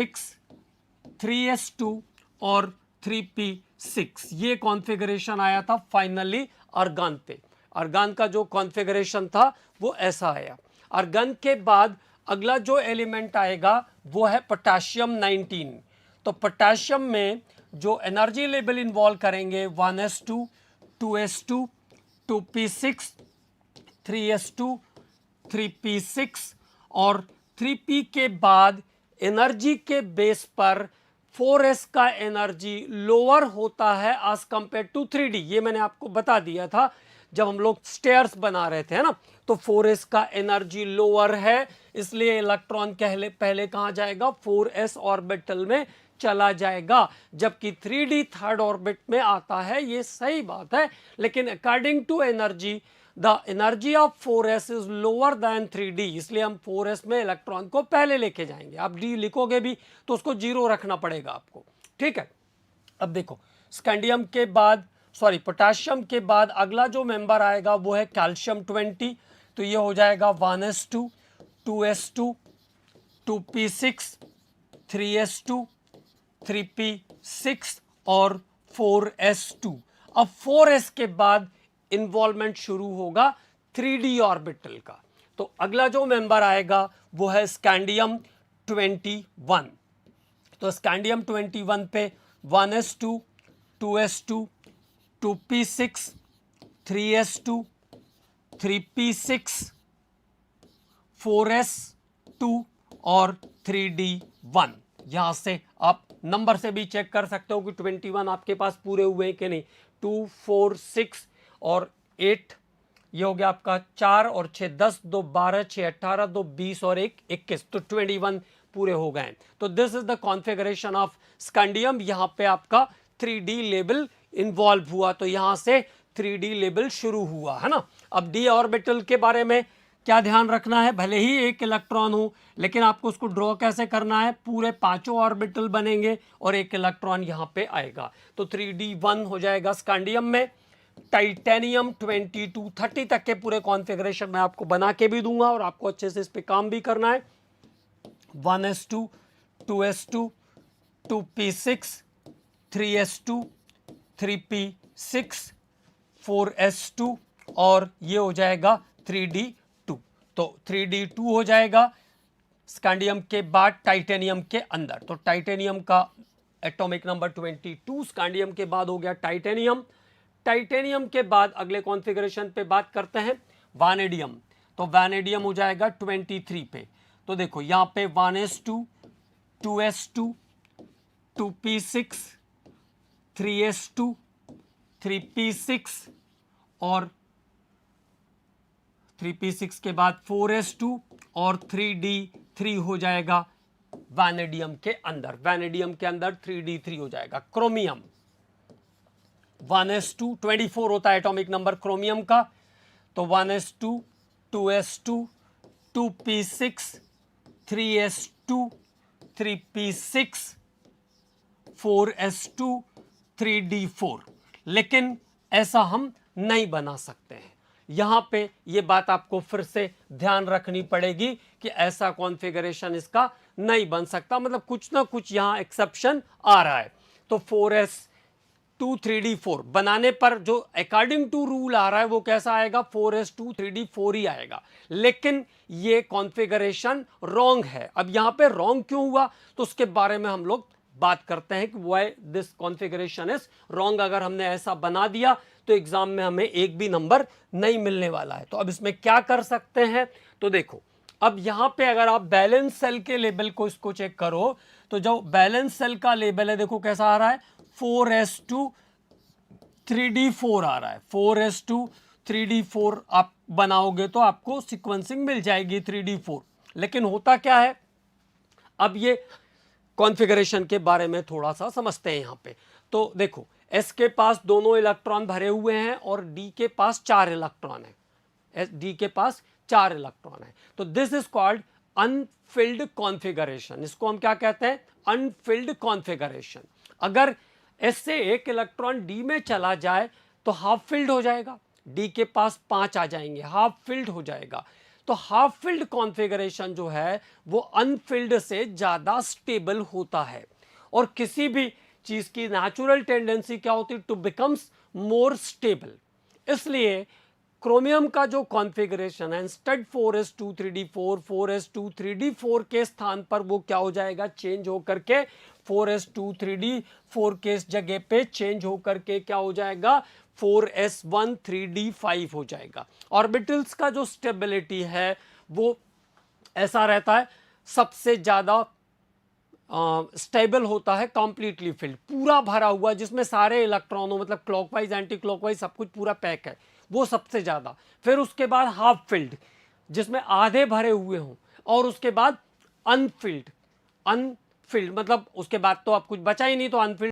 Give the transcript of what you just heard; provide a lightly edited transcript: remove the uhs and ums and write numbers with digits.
3s2 और 3p6, ये configuration आया था फाइनली आर्गन पे। आर्गन का जो कॉन्फ़िगरेशन था वो ऐसा आया। आर्गन के बाद अगला जो एलिमेंट आएगा वो है पोटेशियम 19। तो पोटेशियम में जो एनर्जी लेवल इन्वॉल्व करेंगे 1s2, 2s2, 2p6, 3s2, 3p6 और 3p के बाद एनर्जी के बेस पर 4s का एनर्जी लोअर होता है एज कंपेयर टू 3d। ये मैंने आपको बता दिया था जब हम लोग स्टेयर्स बना रहे थे, है ना। तो 4s का एनर्जी लोअर है, इसलिए इलेक्ट्रॉन पहले कहां जाएगा, 4s ऑर्बिटल में चला जाएगा, जबकि 3d थर्ड ऑर्बिट में आता है। ये सही बात है, लेकिन according to energy the energy of 4s is lower than 3d, इसलिए हम 4s में इलेक्ट्रॉन को पहले लेके जाएंगे। आप d लिखोगे भी तो उसको 0 रखना पड़ेगा आपको, ठीक है। अब देखो, स्कैंडियम के बाद पोटेशियम के बाद अगला जो मेंबर आएगा वो है कैल्शियम 20। तो ये हो जाएगा 1s2, 2s2, 2p6, 3s2, 3p6 और 4s2। अब 4s के बाद इन्वॉल्वमेंट शुरू होगा 3d ऑर्बिटल का। तो अगला जो मेंबर आएगा वो है स्कैंडियम 21। तो स्कैंडियम 21 पे 1s2, 2s2, 2p6, 3s2, 3p6, 4s2 और 3d1। यहां से आप नंबर से भी चेक कर सकते हो कि 21 आपके पास पूरे हुए हैं कि नहीं। 2, 4, 6 और 8, ये हो गया आपका 4 और 6 10, 2 12, 6 18, 2 20 और 1 21, तो 21 पूरे हो गए। तो this is the configuration of scandium. यहां पे आपका 3d लेवल इन्वॉल्व हुआ, तो यहां से 3d लेवल शुरू हुआ, है ना। अब d ऑर्बिटल के बारे में क्या ध्यान रखना है, भले ही एक इलेक्ट्रॉन हो लेकिन आपको उसको ड्रॉ कैसे करना है, पूरे 5 ऑर्बिटल बनेंगे और एक इलेक्ट्रॉन यहां पे आएगा। तो 3d1 हो जाएगा स्कैंडियम में। टाइटेनियम 22, 30 तक के पूरे कॉन्फ़िगरेशन मैं आपको बना के भी दूंगा और आपको अच्छे से इस पे काम भी करना है। 1s2, 2s2, 2p6, 3s2, 3p6, 4s2 और ये हो जाएगा 3d2। तो 3d2 हो जाएगा स्कैंडियम के बाद टाइटेनियम के अंदर। तो टाइटेनियम का एटॉमिक नंबर 22, स्कैंडियम के बाद हो गया टाइटेनियम। टाइटेनियम के बाद अगले कॉन्फ़िगरेशन पे बात करते हैं वानेडियम। तो वानेडियम हो जाएगा 23 पे। तो देखो यहां पे 1s2, 2s2, 2p6, 3s2, 3p6 और 3p6 के बाद 4s2 और 3d3 हो जाएगा वानेडियम के अंदर। वानेडियम के अंदर 3d3 हो जाएगा। क्रोमियम 1s2, 24 होता है एटॉमिक नंबर क्रोमियम का। तो 1s2, 2s2, 2p6, 3s2, 3p6, 4s2, 3d4। लेकिन ऐसा हम नहीं बना सकते हैं। यहां पे ये बात आपको फिर से ध्यान रखनी पड़ेगी कि ऐसा कॉन्फ़िगरेशन इसका नहीं बन सकता, मतलब कुछ ना कुछ यहां एक्सेप्शन आ रहा है। तो 4s2, 3d4 बनाने पर जो अकॉर्डिंग टू रूल आ रहा है वो कैसा आएगा, 4s2, 3d4 ही आएगा। लेकिन ये कॉन्फ़िगरेशन रॉन्ग है। अब यहां पे रॉन्ग क्यों हुआ तो उसके बारे में हम लोग बात करते हैं कि why this configuration is wrong. अगर हमने ऐसा बना दिया तो एग्जाम में हमें एक भी नंबर नहीं मिलने वाला है। तो अब इसमें क्या कर सकते हैं, तो देखो अब यहां पे अगर आप बैलेंस सेल के लेवल को इसको चेक करो तो जो बैलेंस सेल का लेवल है देखो कैसा आ रहा है, 4s2, 3d4 आ रहा है। 4s2, 3d4 आप बनाओगे तो आपको सीक्वेंसिंग मिल जाएगी 3d4। लेकिन होता क्या है, अब ये कॉन्फ़िगरेशन के बारे में थोड़ा सा समझते हैं यहां पे। तो देखो s के पास दोनों इलेक्ट्रॉन भरे हुए हैं और d के पास 4 इलेक्ट्रॉन है। d के पास 4 इलेक्ट्रॉन है। तो this is called Anfield configuration. इसको हम क्या कहते हैं, अनफिल्ड कॉन्फ़िगरेशन। अगर s से एक इलेक्ट्रॉन d में चला जाए तो हाफ फिल्ड हो जाएगा, d के पास 5 आ जाएंगे, हाफ फिल्ड हो जाएगा। तो हाफ फिल्ड कॉन्फ़िगरेशन जो है वो अनफिल्ड से ज़्यादा स्टेबल होता है। और किसी भी चीज़ की नेचुरल टेंडेंसी क्या होती है? To becomes more stable. इसलिए क्रोमियम का जो कॉन्फ़िगरेशन है instead 4s2 3d4 4s2 3d4 के स्थान पर वो क्या हो जाएगा? चेंज होकर के 4s2 3d4 के जगह पे चेंज होकर के क्या हो जाएगा? 4s1 3d5 हो जाएगा। ऑर्बिटल्स का जो स्टेबिलिटी है वो ऐसा रहता है, सबसे ज़्यादा स्टेबल होता है कंप्लीटली फिल्ड, पूरा भरा हुआ जिसमें सारे इलेक्ट्रॉनों मतलब क्लॉकवाइज एंटी क्लॉकवाइज सब कुछ पूरा पैक है, वो सबसे ज़्यादा। फिर उसके बाद हाफ फिल्ड जिसमें आधे भरे हुए हों, और उसके बाद अनफिल्ड। अनफिल्ड मतलब उसके बाद तो अब कुछ बचा ही नहीं, तो अनफिल्ड